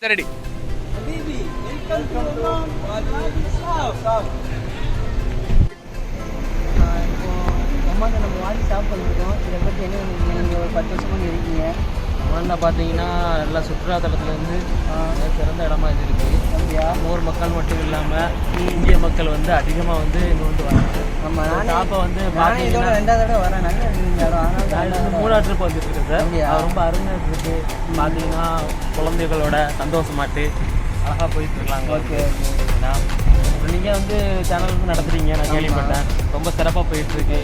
Ready. Habibi, welcome to Oman. WADI al-SHAB. Oman நம்ம WADI SHAB பண்ணிருக்கோம். இத பத்தி என்ன நீங்க ஒரு 10 வருஷமா இருக்கீங்க. ஒமானில் பார்த்தீங்கன்னா எல்லா சுற்றுலாத்தலத்துலேருந்து சிறந்த இடமா இது இருக்குது. ஊர் மக்கள் மட்டும் இல்லாமல் இந்திய மக்கள் வந்து அதிகமாக வந்து இங்கே வந்து வராங்க. நம்ம ஷாப்பை வந்து இதோட 2வது தடவை வரேன். நான் 3ஆவது ட்ரிப் வந்துட்டு இருக்கேன் சார். அது ரொம்ப அருமையாக இருக்குது. பார்த்தீங்கன்னா குழந்தைகளோட சந்தோஷமாட்டு அழகாக போயிட்டு இருக்கலாங்க. ஓகே நீங்கள் வந்து சேனல் வந்து நடத்துறீங்க, நான் கேள்விப்பட்டேன். ரொம்ப சிறப்பாக போயிட்டு இருக்கு.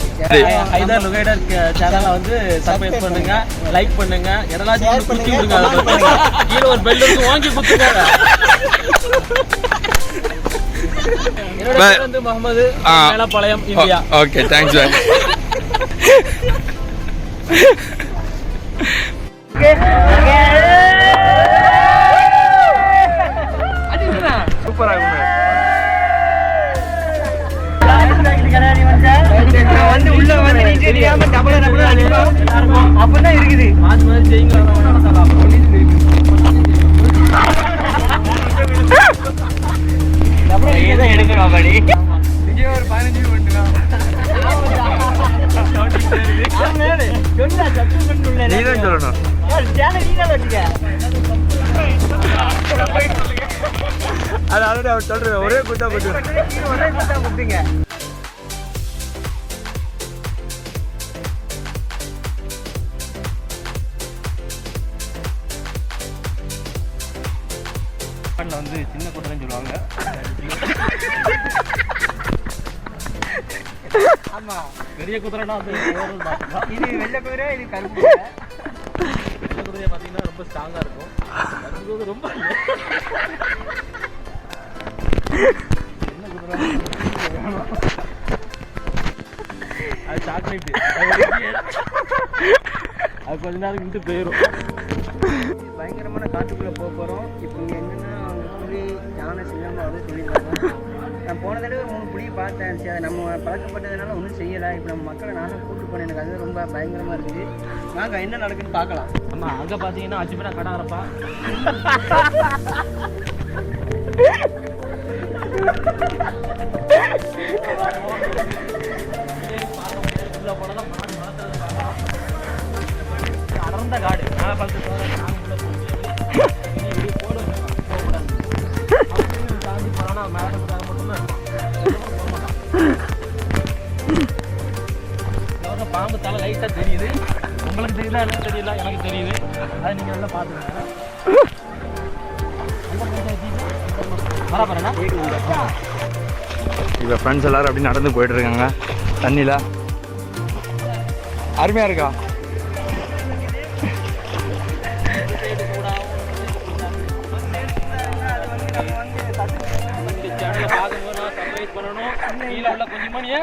ஹைதர் லுஹைடன் சேனலை வந்து சப்ஸ்கிரைப் பண்ணுங்க, லைக் பண்ணுங்க, எதெல்லாம் குத்தி விடுங்க. கீழே ஒரு பெல் இருக்கு, வாங்கி குத்துங்க. என்னோட பேர் வந்து Muhammad, Melapalayam, India. Okay, thanks sir. சூப்பராக வந்து உள்ள வந்து நீ தெரியாம டபுள் அப்பதான் இருக்குது. அது மாதிரி செய்யுங்க. எடுக்கணும் படி இங்கே ஒரு 15 பண்ணுங்க. நீதான் சொல்லணும். அதாவது அவர் சொல்றேன் ஒரே குட்டா குட்டுங்க. வந்து சின்ன குதிரைன்னு சொல்லுவாங்க. ஆமா, பெரிய குதிரைனா அது இது வெள்ளை குதிரை, இது கருப்பு. வெள்ளை குதிரையை பார்த்தீங்கன்னா ரொம்ப ஸ்ட்ராங்காக இருக்கும். கருப்பு குதிரை ரொம்ப சின்ன குதிரை. அது சாக்லேட்டு, அது கொஞ்ச நேரம் விட்டு போயிடும். பயங்கரமான காட்டுக்குள்ளே போக போகிறோம். இப்போ இங்கே என்னென்னா அவங்க புலி, யானை, சிங்கம் அப்படின்னு சொல்லியிருக்காங்க. நான் போன தடவை 3 புளியை பார்த்தேன். சரி, அதை நம்ம பழக்கப்பட்டதுனால ஒன்றும் செய்யலை. இப்போ நம்ம மக்களை நானும் கூப்பிட்டு போனேன். எனக்கு அது ரொம்ப பயங்கரமாக இருக்குது. வாங்க என்ன நடக்குதுன்னு பார்க்கலாம். ஆமாம், அங்கே பார்த்தீங்கன்னா அச்சுப்பா கடாரப்பா. உள்ள போனதான் அடர்ந்த காடு. நான் பார்த்து பாம்பு தலை லைட்டாக தெரியுது. உங்களுக்கு தெரியல, எனக்கு தெரியல, எனக்கு தெரியுது. அதை நீங்கள் நல்லா பார்த்துக்கோங்க. பரவாயில்லண்ணா. இப்போ ஃப்ரெண்ட்ஸ் எல்லாரும் அப்படி நடந்து போயிட்டு இருக்காங்க தண்ணியில். அருமையாக இருக்கா? கீழே உள்ள கொஞ்சம் மணியை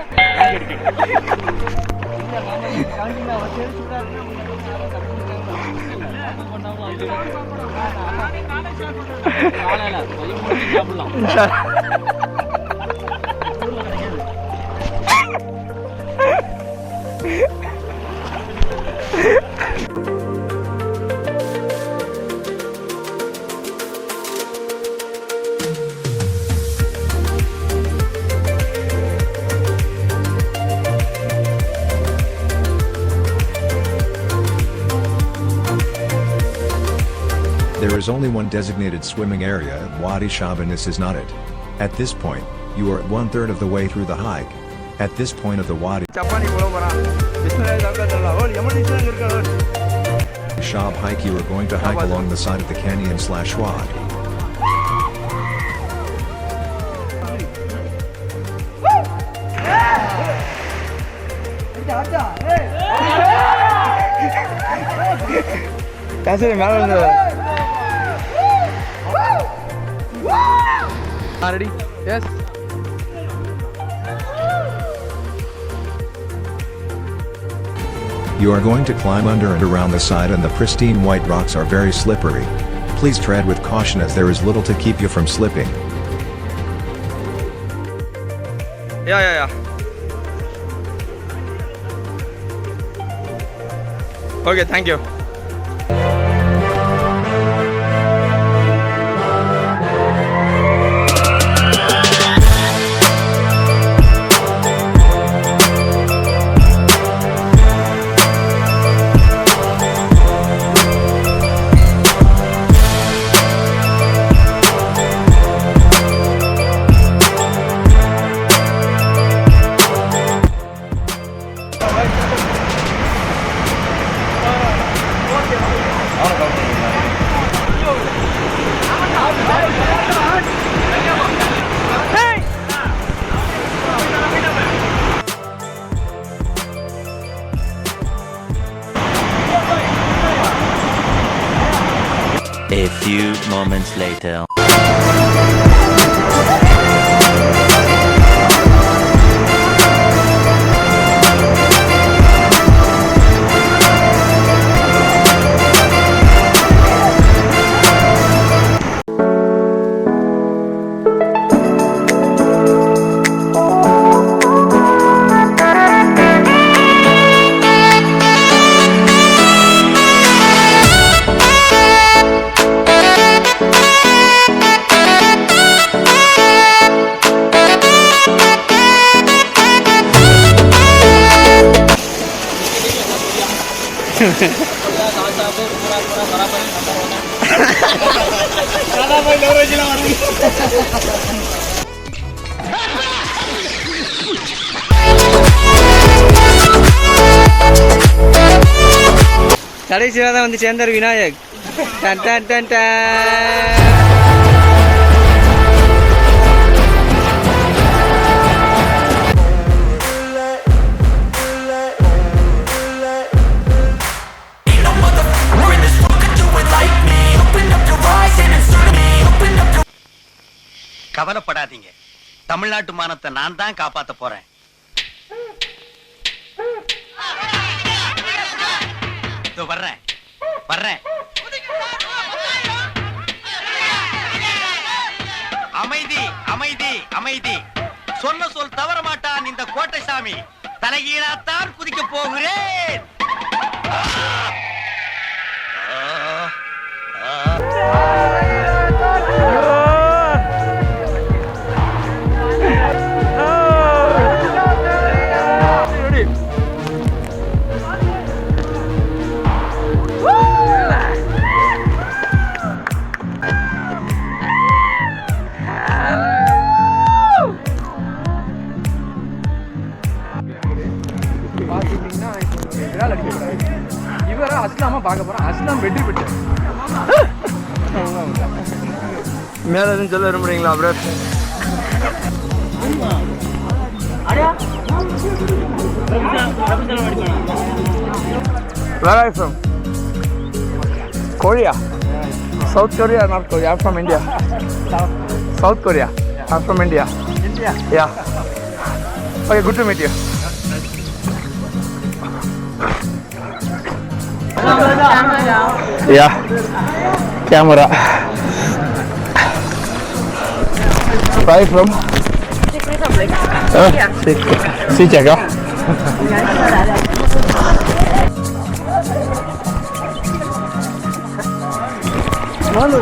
There is only one designated swimming area at WADI al-SHAB, and this is not it. At this point, you are at 1/3 of the way through the hike. At this point of the WADI al-SHAB hike, you are going to hike along the side of the canyon/wadi. That's it, man. Ready? Yes. You are going to climb under and around the side, and the pristine white rocks are very slippery. Please tread with caution as there is little to keep you from slipping. Yeah. Okay, thank you. moments later. கடைசியாக தான் வந்து சேர்ந்தார் Vinayak. Done done done done. கவலைப்படாதீங்க, தமிழ்நாட்டு மானத்தை நான் தான் காப்பாத்த போறேன். வர்றேன் வர்றேன். அமைதி அமைதி அமைதி. சொன்ன சொல் தவற மாட்டான் இந்த கோட்டை சாமி. தலைகீழாத்தான் குதிக்க போகிறேன். இவரை அஸ்லாமா பார்க்க போறோம். அஸ்லாம் வெற்றி பெற்று மேல எதுவும் சொல்ல விரும்புறீங்களா bro? Where are you from? Korea. South Korea or North Korea? I'm from India. South Korea. I'm from India. India. Yeah. Okay, good to meet you. Yeah. Camera. Where are you from? Xin chào các.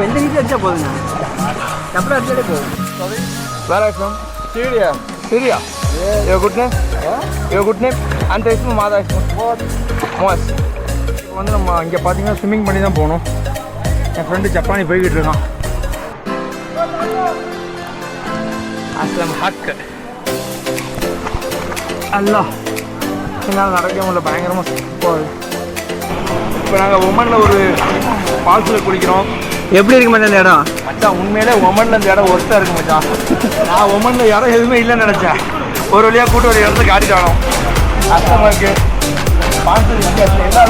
எந்த வீட்டில் அடிச்சா போதுங்க, அப்புறம் அடிச்சாலே போதும். Where are you from? Syria. Syria. Your good name? Your good name? அந்த ismu மாதா ismu? மோஸ். இப்போ வந்து நம்ம இங்கே பார்த்தீங்கன்னா ஸ்விம்மிங் பண்ணி தான் போகணும். என் ஃப்ரெண்டு ஜப்பானி போய்கிட்டு இருக்கான். அஸ்லாம் ஹக். அல்லா என்னால் நடக்க முடியல, பயங்கரமாக போகுது. இப்போ நாங்கள் ஒமனில் ஒரு ஃபால்ஸில் குளிக்கிறோம். எப்படி இருக்கு மச்சான் இந்த இடம்? மச்சான் உண்மையிலே ஒமனில் இந்த இடம் ஒர்த்தாக இருக்கு மச்சான். நான் ஒமனில் இடம் எதுவுமே இல்லைன்னு நினச்சேன். ஒரு வழியாக கூட்டு ஒரு இடத்துல காட்டிட்டானோம். கஷ்டமாக இருக்குது. ஃபால்ஸு எல்லா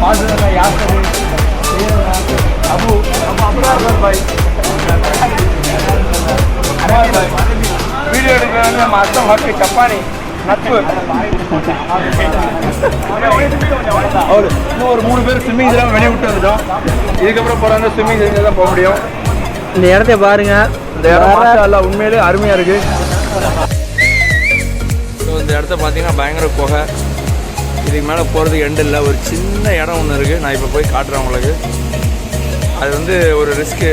ஃபால்ஸு யாசரு அபு அபுரார் பாய் வீடியோ எடுக்கிறது நம்ம அஸ்லாம் ஹக்கு ஜப்பானி நட்பு. இன்னும் ஒரு 3 பேர் ஸ்விம்மிங் இதெல்லாம் வெளியே விட்டு வந்துட்டோம். இதுக்கப்புறம் போகிறாங்க ஸ்விம்மிங் செஞ்சு தான் போக முடியும். இந்த இடத்த பாருங்க. இந்த இடம் மாஷா உண்மையிலே அருமையாக இருக்குது. ஸோ இந்த இடத்த பார்த்தீங்கன்னா பயங்கர குகை. இதுக்கு மேலே போகிறதுக்கு எண்டு இல்லை. ஒரு சின்ன இடம் ஒன்று இருக்குது. நான் இப்போ போய் காட்டுறேன் உங்களுக்கு. அது வந்து ஒரு ரிஸ்க்கு,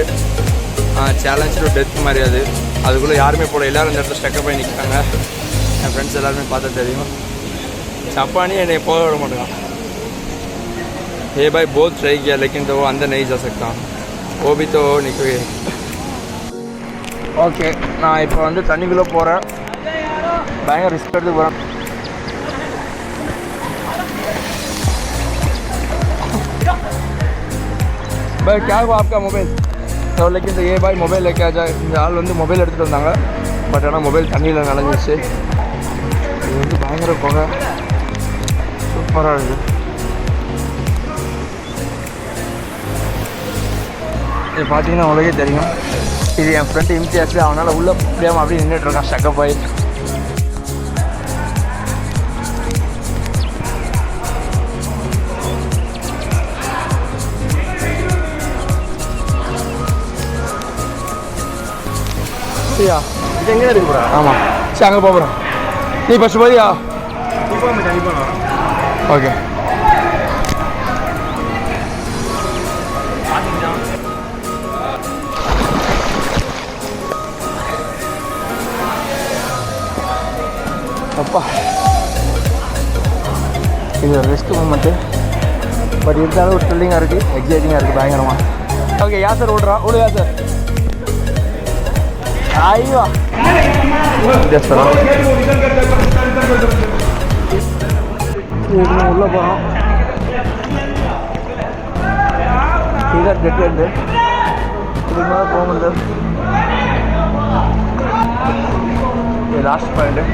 சேலஞ்ச் டு டெத் மாதிரி. அதுக்குள்ளே யாருமே போட, எல்லோரும் இந்த இடத்துல ஸ்டக்கப் பண்ணி நிற்கிறாங்க. என் ஃப்ரெண்ட்ஸ் எல்லாருமே பார்த்தா தெரியும். ஜப்பானி என்னை போக விட மாட்டேங்கான். हे भाई बहुत ट्राई किया लेकिन तो वो अंदर नहीं जा सकता, वो भी तो निकले. ஓகே, நான் இப்போ வந்து தண்ணிக்குள்ளே போகிறேன். பயங்கர ரிஸ்க் எடுத்து போகிறேன். भाई क्या हुआ आपका मोबाइल? तो लेकिन तो ये भाई मोबाइल लेके आ जाए. இந்த ஆள் வந்து மொபைல் எடுத்துகிட்டு வந்தாங்க. பட் ஆனால் மொபைல் தண்ணியில் நனைஞ்சிச்சு. இது வந்து பயங்கர குகை, சூப்பராக இருக்குது. இது பார்த்தீங்கன்னா உங்களுக்கே தெரியும். இது என் ஃப்ரெண்டு இம்தியாஸ். அவனால் உள்ளே முடியாமல் அப்படியே நின்றுட்டுருக்கான் ஸ்டக்கப் ஆகி. சரியா இது எங்கே இருக்கு போகிறா? ஆமாம் சரி அங்கே போகிறோம். நீ ஃபஸ்ட்டு போதியா? இப்போ வரேன். ஓகே அப்பா இது ஒரு ரிஸ்க் மூமெண்ட்டு. பட் இருந்தாலும் ஒரு த்ரில்லிங்காக இருக்குது, எக்ஸைட்டிங்காக இருக்குது பயங்கரமாக. ஓகே யாசர் ஓடுறா, ஓடு யாசர். ஐயோ உள்ளே போகிறோம். இதுதான் கெட்டு வந்து இதுக்கு மேலே போக முடியல. இது லாஸ்ட் பாயிண்ட்டு.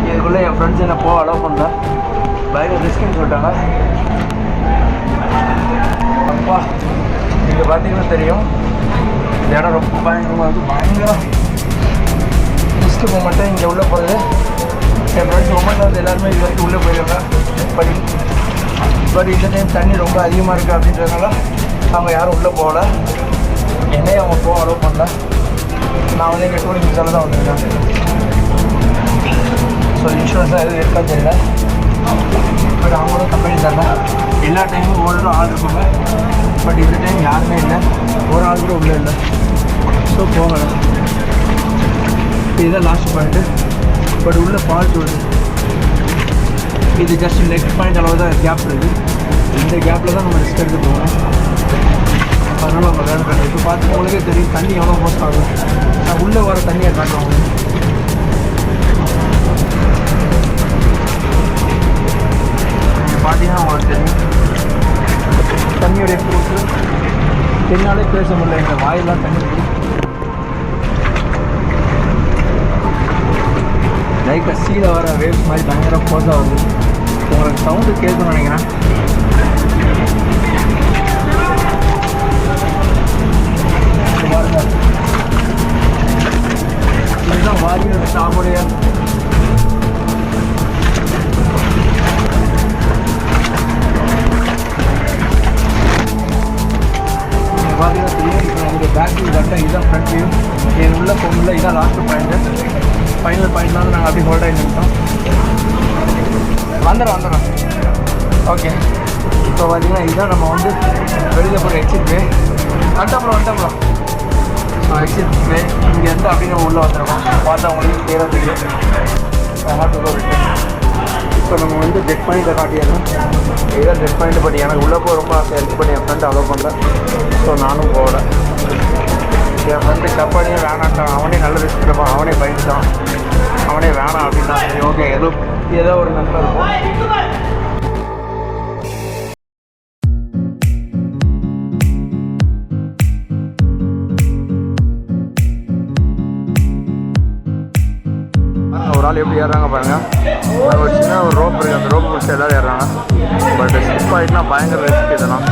இதுக்குள்ளே என் ஃப்ரெண்ட்ஸ் என்ன போக அலோவ் பண்ணல, பயங்கர ரிஸ்க்குன்னு சொல்லிட்டாங்க. அப்பா இங்கே பார்த்தீங்கன்னா தெரியும் இந்த இடம் ரொம்ப பயங்கரமாக இருக்குது. பயங்கர ரிஸ்க்கு போக மாட்டேன் இங்கே உள்ளே போகிறது. என் ஃப்ரெண்ட்ஸ் ஒமனில் வந்து எல்லாருமே இது வரைக்கும் உள்ளே போயிருக்காங்க. பட் இந்த டைம் தண்ணி ரொம்ப அதிகமாக இருக்குது அப்படின்றதுனால அவங்க யாரும் உள்ளே போகலை. என்னையும் அவங்க போக அலோவ் பண்ணல. நான் வந்து எங்கள் டூரிங் விசாவில் தான் வந்திருக்கேன். ஸோ இன்சூரன்ஸாக எதுவும் இருக்கான்னு தெரியல. பட் அவங்களும் கம்பெனி தரல. எல்லா டைமும் ஓடுற ஆள் இருப்பாங்க. பட் இந்த டைம் யாருமே இல்லை, ஒரு ஆள் கூட உள்ளே இல்லை. ஸோ போகலை. இதுதான் லாஸ்ட் பாயிண்ட்டு. பட் உள்ளே ஃபால்ட் வருது. இது ஜஸ்ட் நெக்ஸ்ட் பாயிண்ட் அளவு தான் கேப் இருக்குது. இந்த கேப்பில் தான் நம்ம ரிஸ்க் எடுத்து போகணும். அதனால் நம்ம வேலை கட்டுறோம். இப்போ பார்த்து உங்களுக்கே தெரியும் தண்ணி எவ்வளோ போஸ்ட் ஆகும். நான் உள்ளே வர தண்ணியை காட்டுறோம். நீங்கள் பார்த்தீங்கன்னா உங்களுக்கு தெரியும் தண்ணியோடைய போட்டு என்னாலே பேச முடியல. எங்கள் வாயெல்லாம் தண்ணி லைட்டாக சீல வர வேவ்ஸ் மாதிரி பயங்கர போஸாக வருது. உங்களுக்கு சவுண்டு கேட்கணும்னு நினைக்கிறேன். பாருங்க இதுதான் வாடியோட ஷாபுடைய பார்த்தீங்கன்னா தெரியும். இப்போ நம்மளுடைய பேக் வியூ கரெக்டாக இதுதான் ஃப்ரண்ட் வியூ. என் உள்ள போகல. இதுதான் லாஸ்ட் பாயிண்ட்டு. ஃபைனல் பாயிண்ட்னால நாங்கள் அப்படியே ஹோல்ட் ஆகி நின்றுட்டோம். வந்துடும். ஓகே இப்போ பார்த்தீங்கன்னா இதுதான் நம்ம வந்து வெளியில் போகிற எக்ஸிட் வே. வந்துட்டோம். ஸோ எக்ஸிட் வே இங்கேருந்து அப்படியே நம்ம உள்ளே வந்துடுவோம். பார்த்தா உங்களுக்கு கிளியராக தெரியும். இப்போ நம்ம வந்து டெட் பாயிண்ட்டை காட்டிடணும். இதுதான் டெட் பாயிண்ட். பட் எனக்கு உள்ளே போக ரொம்ப ஆசை இருக்குது. பட் என் ஃப்ரெண்ட் அலோவ் பண்ணல. ஸோ நானும் போகலை. என் ஃப்ரெண்டு கப்பாடியும் வேணாட்டான். அவனே நல்ல ரிஸ்க் எடுப்பான். அவனே பயந்துட்டான். அவனே வேணாம் அப்படின்னா சரி ஓகே ஏதோ ஒரு நன்மை இருக்கும். ஒரு ஆள் எப்படி ஏறுறாங்க பாருங்கள். ஒரு சின்ன ஒரு ரோப் இருக்குது. அந்த ரோப் பிடிச்சி எல்லோரும் ஏறுறாங்க. பட் ஸ்லிப் ஆகிட்டுனா பயங்கர ரிஸ்க் இதெல்லாம்.